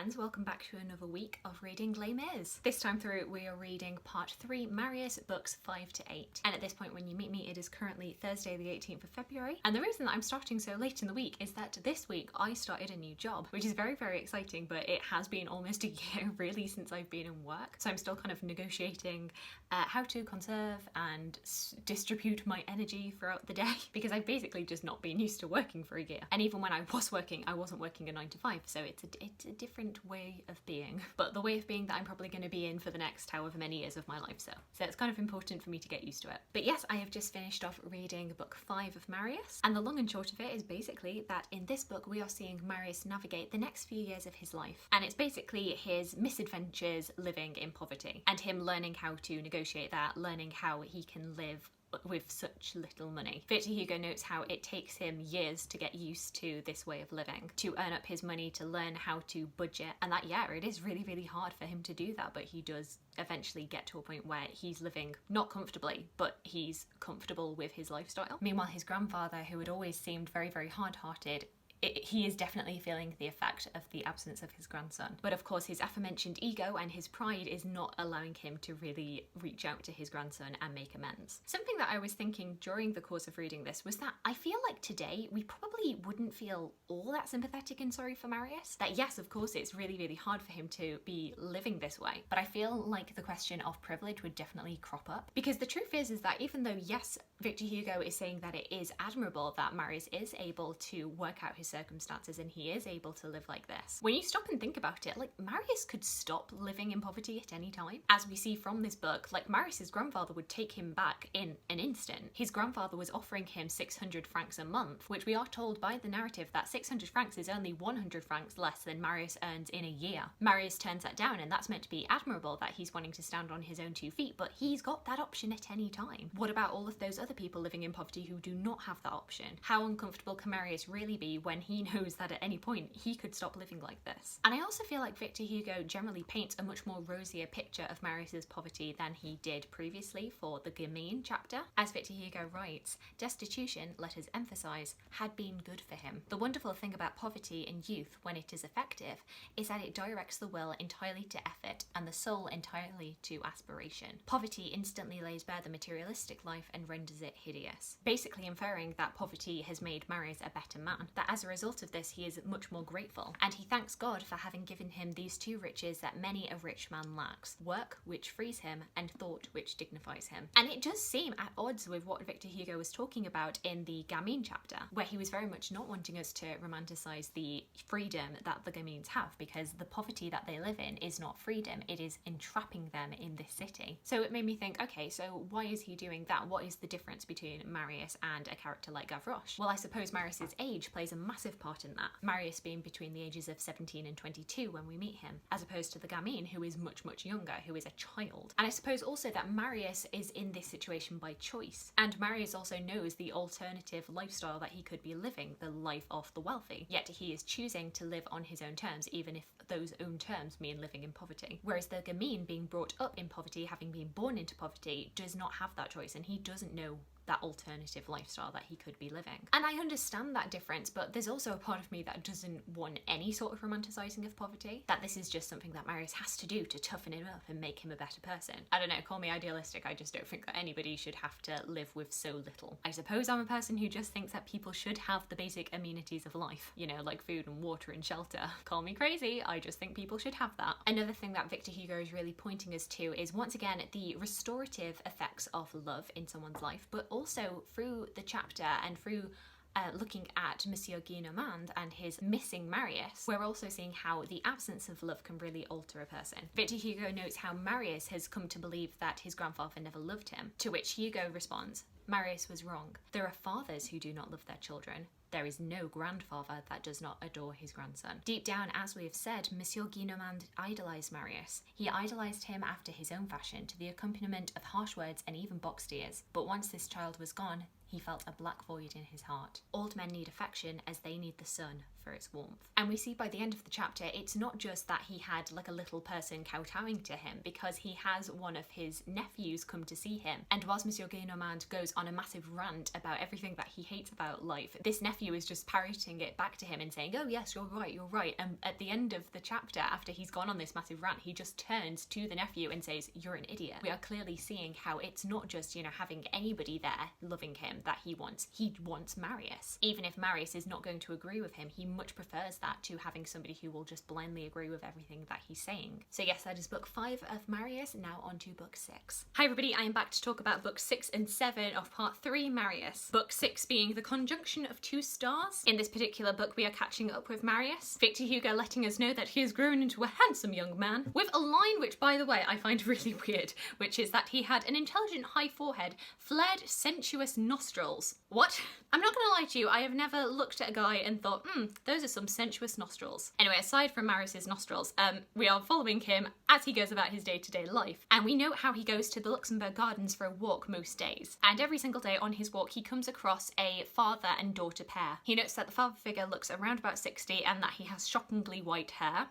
friends, welcome back to another week of reading Les Mis. This time through we are reading part 3, Marius, books 5 to 8. And at this point when you meet me, it is currently Thursday the 18th of February. And the reason that I'm starting so late in the week is that this week I started a new job, which is very, very exciting, but it has been almost a year really since I've been in work. So I'm still kind of negotiating how to conserve and distribute my energy throughout the day because I've basically just not been used to working for a year. And even when I was working, I wasn't working a 9 to 5, so it's a different way of being. But the way of being that I'm probably going to be in for the next however many years of my life, so it's kind of important for me to get used to it. But yes, I have just finished off reading book 5 of Marius, and the long and short of it is basically that in this book we are seeing Marius navigate the next few years of his life, and it's basically his misadventures living in poverty and him learning how to negotiate that, learning how he can live with such little money. Victor Hugo notes how it takes him years to get used to this way of living, to earn up his money, to learn how to budget, and that, yeah, it is really, really hard for him to do that, but he does eventually get to a point where he's living not comfortably, but he's comfortable with his lifestyle. Meanwhile, his grandfather, who had always seemed very, very hard-hearted, he is definitely feeling the effect of the absence of his grandson. But of course his aforementioned ego and his pride is not allowing him to really reach out to his grandson and make amends. Something that I was thinking during the course of reading this was that I feel like today we probably wouldn't feel all that sympathetic and sorry for Marius. That yes, of course it's really, really hard for him to be living this way, but I feel like the question of privilege would definitely crop up. Because the truth is that even though, yes, Victor Hugo is saying that it is admirable that Marius is able to work out his circumstances and he is able to live like this, when you stop and think about it, like, Marius could stop living in poverty at any time. As we see from this book, like, Marius's grandfather would take him back in an instant. His grandfather was offering him 600 francs a month, which we are told by the narrative that 600 francs is only 100 francs less than Marius earns in a year. Marius turns that down, and that's meant to be admirable that he's wanting to stand on his own 2 feet, but he's got that option at any time. What about all of those other people living in poverty who do not have that option? How uncomfortable can Marius really be when he knows that at any point he could stop living like this? And I also feel like Victor Hugo generally paints a much more rosier picture of Marius's poverty than he did previously for the Gamine chapter. As Victor Hugo writes, destitution, let us emphasize, had been good for him. The wonderful thing about poverty in youth, when it is effective, is that it directs the will entirely to effort and the soul entirely to aspiration. Poverty instantly lays bare the materialistic life and renders it hideous, basically inferring that poverty has made Marius a better man, that as a result of this he is much more grateful, and he thanks God for having given him these 2 riches that many a rich man lacks: work, which frees him, and thought, which dignifies him. And it does seem at odds with what Victor Hugo was talking about in the Gamine chapter, where he was very much not wanting us to romanticize the freedom that the Gamines have, because the poverty that they live in is not freedom, it is entrapping them in this city. So it made me think, okay, so why is he doing that? What is the difference between Marius and a character like Gavroche? Well, I suppose Marius's age plays a massive part in that. Marius being between the ages of 17 and 22 when we meet him, as opposed to the Gamine, who is much, much younger, who is a child. And I suppose also that Marius is in this situation by choice, and Marius also knows the alternative lifestyle that he could be living, the life of the wealthy, yet he is choosing to live on his own terms, even if those own terms mean living in poverty. Whereas the Gamine, being brought up in poverty, having been born into poverty, does not have that choice, and he doesn't know that alternative lifestyle that he could be living. And I understand that difference, but there's also a part of me that doesn't want any sort of romanticizing of poverty, that this is just something that Marius has to do to toughen him up and make him a better person. I don't know, call me idealistic, I just don't think that anybody should have to live with so little. I suppose I'm a person who just thinks that people should have the basic amenities of life, you know, like food and water and shelter. Call me crazy, I just think people should have that. Another thing that Victor Hugo is really pointing us to is, once again, the restorative effects of love in someone's life, but also through the chapter and through looking at Monsieur Guillenormand and his missing Marius, we're also seeing how the absence of love can really alter a person. Victor Hugo notes how Marius has come to believe that his grandfather never loved him, to which Hugo responds, Marius was wrong. There are fathers who do not love their children. There is no grandfather that does not adore his grandson. Deep down, as we have said, Monsieur Guillenormand idolized Marius. He idolized him after his own fashion, to the accompaniment of harsh words and even boxed ears. But once this child was gone, he felt a black void in his heart. Old men need affection as they need the sun for its warmth. And we see by the end of the chapter, it's not just that he had like a little person kowtowing to him, because he has one of his nephews come to see him. And whilst Monsieur Gillenormand goes on a massive rant about everything that he hates about life, this nephew is just parroting it back to him and saying, oh yes, you're right, you're right. And at the end of the chapter, after he's gone on this massive rant, he just turns to the nephew and says, you're an idiot. We are clearly seeing how it's not just, having anybody there loving him that he wants Marius. Even if Marius is not going to agree with him, he much prefers that to having somebody who will just blindly agree with everything that he's saying. So yes, that is book 5 of Marius. Now on to book 6. Hi everybody, I am back to talk about book 6 and 7 of part 3, Marius. Book 6 being the conjunction of 2 stars. In this particular book, we are catching up with Marius, Victor Hugo letting us know that he has grown into a handsome young man, with a line which, by the way, I find really weird, which is that he had an intelligent high forehead, flared sensuous nostrils. What? I'm not gonna lie to you, I have never looked at a guy and thought, those are some sensuous nostrils. Anyway, aside from Marius's nostrils, we are following him as he goes about his day-to-day life. And we note how he goes to the Luxembourg Gardens for a walk most days. And every single day on his walk, he comes across a father and daughter pair. He notes that the father figure looks around about 60 and that he has shockingly white hair.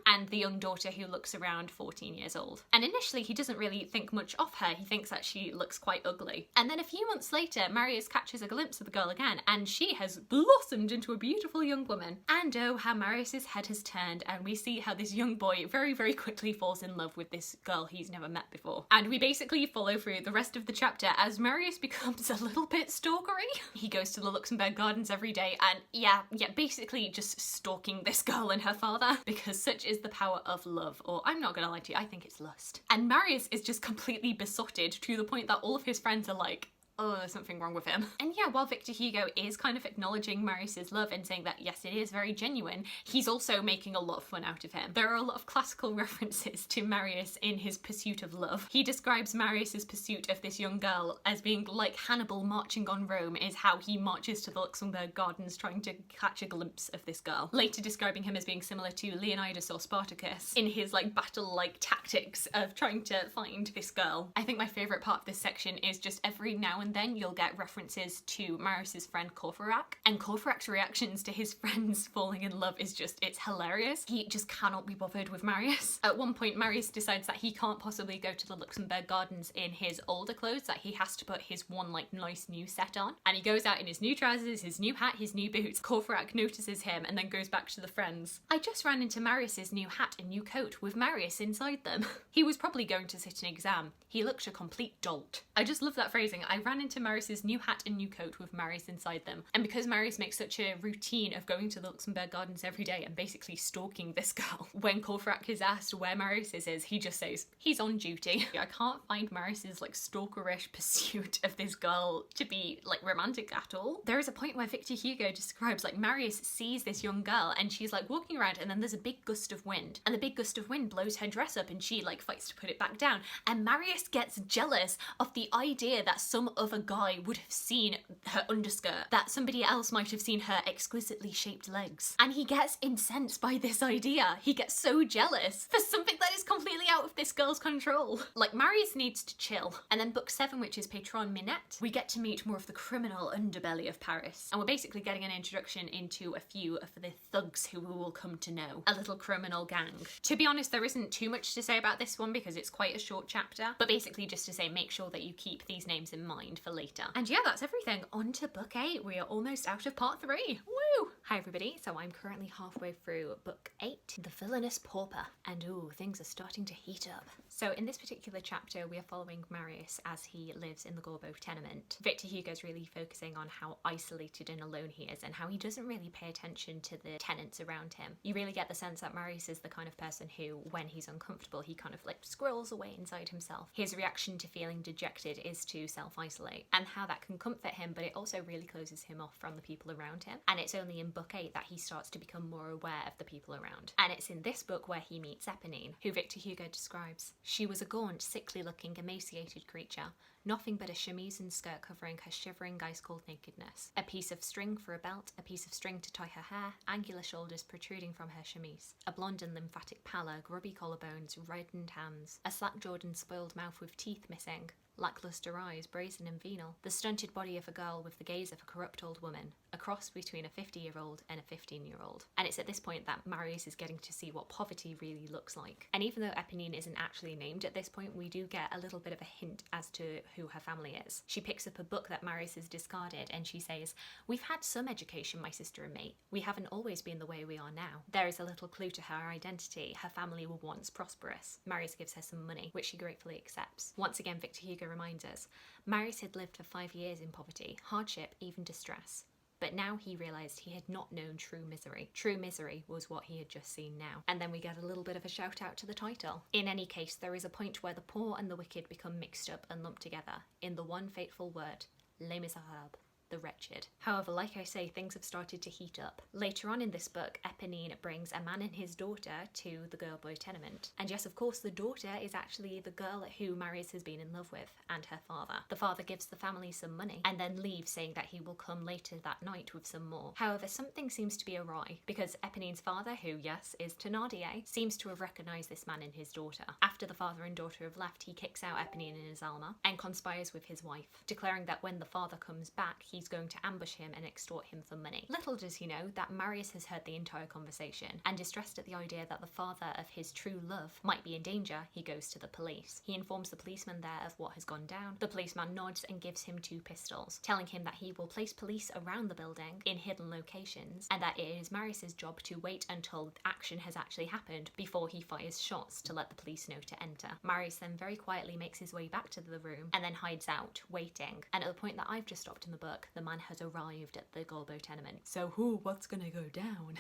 And the young daughter who looks around 14 years old. And initially, he doesn't really think much of her. He thinks that she looks quite ugly. And then a few months later, Marius catches a glimpse of the girl again, and she has blossomed into a beautiful young woman. And oh, how Marius's head has turned, and we see how this young boy very, very quickly falls in love with this girl he's never met before. And we basically follow through the rest of the chapter as Marius becomes a little bit stalkery. He goes to the Luxembourg Gardens every day and basically just stalking this girl and her father, because such is the power of love, or I'm not gonna lie to you, I think it's lust. And Marius is just completely besotted to the point that all of his friends are like, oh, there's something wrong with him. And yeah, while Victor Hugo is kind of acknowledging Marius's love and saying that yes, it is very genuine, he's also making a lot of fun out of him. There are a lot of classical references to Marius in his pursuit of love. He describes Marius's pursuit of this young girl as being like Hannibal marching on Rome, is how he marches to the Luxembourg Gardens trying to catch a glimpse of this girl. Later describing him as being similar to Leonidas or Spartacus in his like battle-like tactics of trying to find this girl. I think my favourite part of this section is just every now and then you'll get references to Marius's friend Courfeyrac, and Courfeyrac's reactions to his friends falling in love is just, it's hilarious. He just cannot be bothered with Marius. At one point, Marius decides that he can't possibly go to the Luxembourg Gardens in his older clothes, that he has to put his one like nice new set on, and he goes out in his new trousers, his new hat, his new boots. Courfeyrac notices him and then goes back to the friends. I just ran into Marius's new hat and new coat with Marius inside them. He was probably going to sit an exam. He looked a complete dolt. I just love that phrasing. I ran into Marius's new hat and new coat with Marius inside them. And because Marius makes such a routine of going to the Luxembourg Gardens every day and basically stalking this girl, when Courfeyrac is asked where Marius is, he just says, he's on duty. I can't find Marius's like stalkerish pursuit of this girl to be like romantic at all. There is a point where Victor Hugo describes like Marius sees this young girl and she's like walking around, and then there's a big gust of wind, and the big gust of wind blows her dress up and she like fights to put it back down, and Marius gets jealous of the idea that some other guy would have seen her underskirt, that somebody else might have seen her exquisitely shaped legs, and he gets incensed by this idea. He gets so jealous for something that is completely out of this girl's control. Like, Marius needs to chill. And then book 7, which is Patron Minette, we get to meet more of the criminal underbelly of Paris, and we're basically getting an introduction into a few of the thugs who we will come to know, a little criminal gang. To be honest, there isn't too much to say about this one because it's quite a short chapter, but basically just to say make sure that you keep these names in mind for later. And yeah, that's everything. On to book 8. We are almost out of part 3. Woo! Hi everybody, so I'm currently halfway through book 8, The Villainous Pauper, and ooh, things are starting to heat up. So in this particular chapter, we are following Marius as he lives in the Gorbeau tenement. Victor Hugo's really focusing on how isolated and alone he is and how he doesn't really pay attention to the tenants around him. You really get the sense that Marius is the kind of person who, when he's uncomfortable, he kind of like squirrels away inside himself. His reaction to feeling dejected is to self-isolate, and how that can comfort him, but it also really closes him off from the people around him. And it's only in book 8 that he starts to become more aware of the people around. And it's in this book where he meets Eponine, who Victor Hugo describes. She was a gaunt, sickly-looking, emaciated creature, nothing but a chemise and skirt covering her shivering, ice-cold nakedness. A piece of string for a belt, a piece of string to tie her hair, angular shoulders protruding from her chemise, a blonde and lymphatic pallor, grubby collarbones, reddened hands, a slack-jawed and spoiled mouth with teeth missing. lackluster eyes, brazen and venal, the stunted body of a girl with the gaze of a corrupt old woman, a cross between a 50-year-old and a 15-year-old. And it's at this point that Marius is getting to see what poverty really looks like. And even though Eponine isn't actually named at this point, we do get a little bit of a hint as to who her family is. She picks up a book that Marius has discarded and she says, "We've had some education, my sister and me. We haven't always been the way we are now." There is a little clue to her identity. Her family were once prosperous. Marius gives her some money, which she gratefully accepts. Once again, Victor Hugo reminds us, Marius had lived for 5 years in poverty, hardship, even distress. But now he realised he had not known true misery. True misery was what he had just seen now. And then we get a little bit of a shout out to the title. In any case, there is a point where the poor and the wicked become mixed up and lumped together in the one fateful word, Les Miserables. The wretched. However, like I say, things have started to heat up. Later on in this book, Eponine brings a man and his daughter to the girl-boy tenement. And yes, of course, the daughter is actually the girl who Marius has been in love with, and her father. The father gives the family some money and then leaves, saying that he will come later that night with some more. However, something seems to be awry, because Eponine's father, who, yes, is Thénardier, seems to have recognised this man and his daughter. After the father and daughter have left, he kicks out Eponine and Azalma and conspires with his wife, declaring that when the father comes back, he's going to ambush him and extort him for money. Little does he know that Marius has heard the entire conversation, and distressed at the idea that the father of his true love might be in danger, he goes to the police. He informs the policeman there of what has gone down. The policeman nods and gives him 2 pistols, telling him that he will place police around the building in hidden locations, and that it is Marius's job to wait until action has actually happened before he fires shots to let the police know to enter. Marius then very quietly makes his way back to the room and then hides out, waiting. And at the point that I've just stopped in the book, the man has arrived at the Golbo tenement. So what's gonna go down?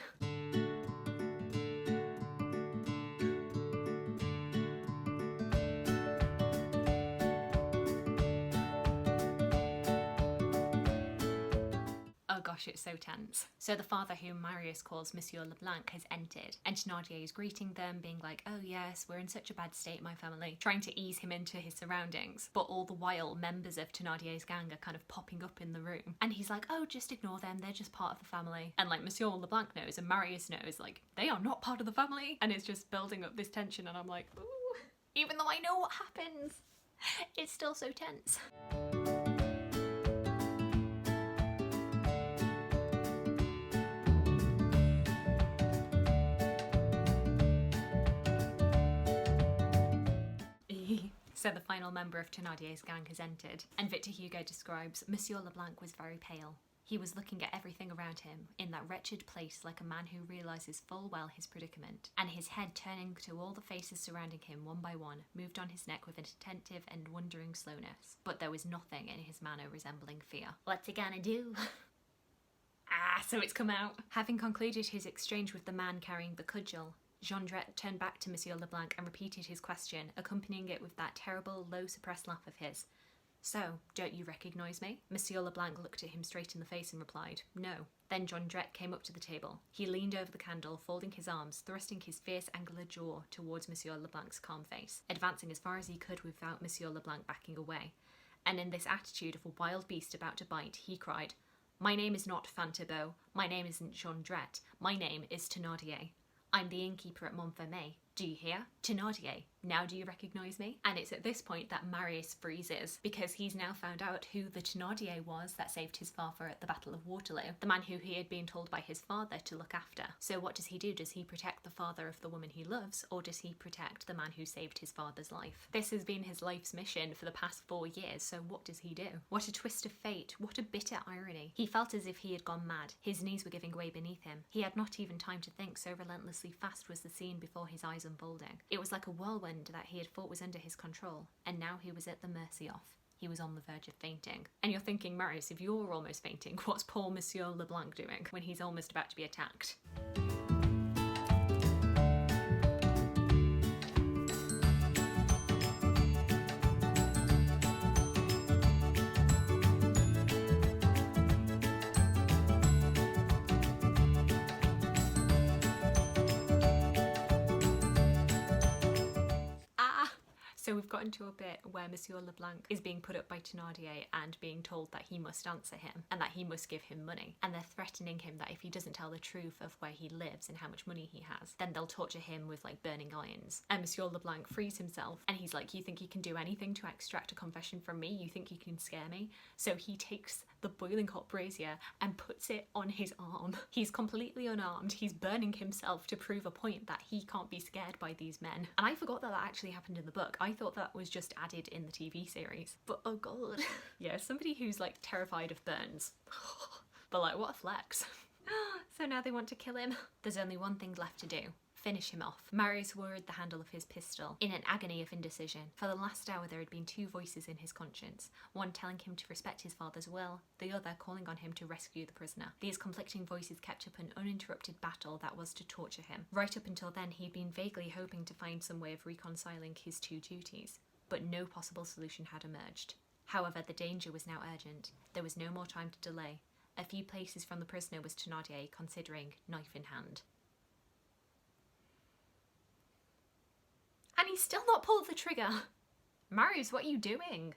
Oh gosh, it's so tense. So the father, whom Marius calls Monsieur Leblanc, has entered, and Thénardier is greeting them, being like, "Oh yes, we're in such a bad state, my family," trying to ease him into his surroundings. But all the while, members of Thénardier's gang are kind of popping up in the room, and he's like, "Oh, just ignore them, they're just part of the family." And like Monsieur Leblanc knows, and Marius knows, like, they are not part of the family, and it's just building up this tension, and I'm like, ooh, even though I know what happens, it's still so tense. So the final member of Thénardier's gang has entered, and Victor Hugo describes Monsieur Leblanc was very pale. He was looking at everything around him in that wretched place like a man who realises full well his predicament, and his head, turning to all the faces surrounding him one by one, moved on his neck with an attentive and wondering slowness. But there was nothing in his manner resembling fear. "What's he gonna do?" So it's come out. Having concluded his exchange with the man carrying the cudgel, Jondrette turned back to Monsieur Leblanc and repeated his question, accompanying it with that terrible, low, suppressed laugh of his. "So, don't you recognise me?" Monsieur Leblanc looked at him straight in the face and replied, "No." Then Jondrette came up to the table. He leaned over the candle, folding his arms, thrusting his fierce, angular jaw towards Monsieur Leblanc's calm face, advancing as far as he could without Monsieur Leblanc backing away. And in this attitude of a wild beast about to bite, he cried, "My name is not Fantebeau. My name isn't Jondrette. My name is Thénardier. I'm the innkeeper at Montfermeil. Do you hear? Thénardier. Now do you recognise me?" And it's at this point that Marius freezes, because he's now found out who the Thénardier was that saved his father at the Battle of Waterloo, the man who he had been told by his father to look after. So what does he do? Does he protect the father of the woman he loves, or does he protect the man who saved his father's life? This has been his life's mission for the past 4 years, so what does he do? What a twist of fate, what a bitter irony. He felt as if he had gone mad. His knees were giving way beneath him. He had not even time to think, so relentlessly fast was the scene before his eyes unfolding. It was like a whirlwind that he had thought was under his control, and now he was at the mercy of. He was on the verge of fainting. And you're thinking, Marius, if you're almost fainting, what's poor Monsieur Leblanc doing when he's almost about to be attacked? So we've gotten to a bit where Monsieur Leblanc is being put up by Thénardier and being told that he must answer him and that he must give him money. And they're threatening him that if he doesn't tell the truth of where he lives and how much money he has, then they'll torture him with like burning irons. And Monsieur Leblanc frees himself and he's like, you think you can do anything to extract a confession from me? You think you can scare me? So he takes the boiling hot brazier and puts it on his arm. He's completely unarmed. He's burning himself to prove a point that he can't be scared by these men. And I forgot that that actually happened in the book. I thought that was just added in the TV series. But oh god. Yeah, somebody who's like terrified of burns. But like, what a flex. So now they want to kill him. There's only one thing left to do. Finish him off. Marius worried the handle of his pistol in an agony of indecision. For the last hour there had been two voices in his conscience, one telling him to respect his father's will, the other calling on him to rescue the prisoner. These conflicting voices kept up an uninterrupted battle that was to torture him. Right up until then he'd been vaguely hoping to find some way of reconciling his two duties, but no possible solution had emerged. However, the danger was now urgent. There was no more time to delay. A few paces from the prisoner was Thénardier, considering, knife in hand. And he's still not pulled the trigger. Marius, what are you doing?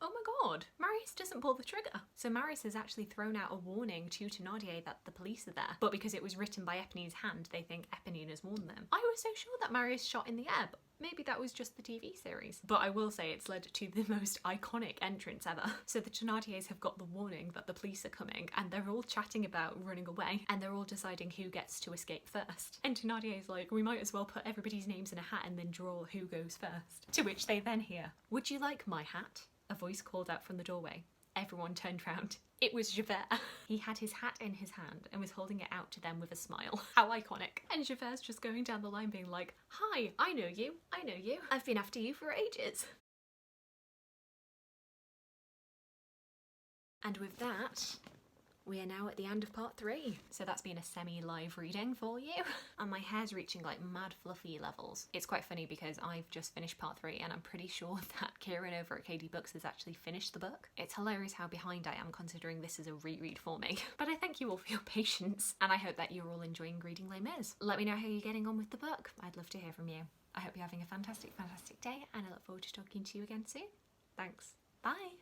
Oh my god. Marius doesn't pull the trigger. So Marius has actually thrown out a warning to Thénardier that the police are there. But because it was written by Eponine's hand, they think Eponine has warned them. I was so sure that Marius shot in the air, but maybe that was just the TV series. But I will say it's led to the most iconic entrance ever. So the Thénardiers have got the warning that the police are coming and they're all chatting about running away and they're all deciding who gets to escape first. And Thénardier's like, we might as well put everybody's names in a hat and then draw who goes first. To which they then hear, would you like my hat? A voice called out from the doorway. Everyone turned round. It was Javert. He had his hat in his hand and was holding it out to them with a smile. How iconic. And Javert's just going down the line being like, hi, I know you. I've been after you for ages. And with that, we are now at the end of part 3. So that's been a semi-live reading for you. And my hair's reaching like mad fluffy levels. It's quite funny because I've just finished part 3 and I'm pretty sure that Kieran over at KD Books has actually finished the book. It's hilarious how behind I am considering this is a reread for me. But I thank you all for your patience and I hope that you're all enjoying reading Les Mis. Let me know how you're getting on with the book. I'd love to hear from you. I hope you're having a fantastic day and I look forward to talking to you again soon. Thanks. Bye.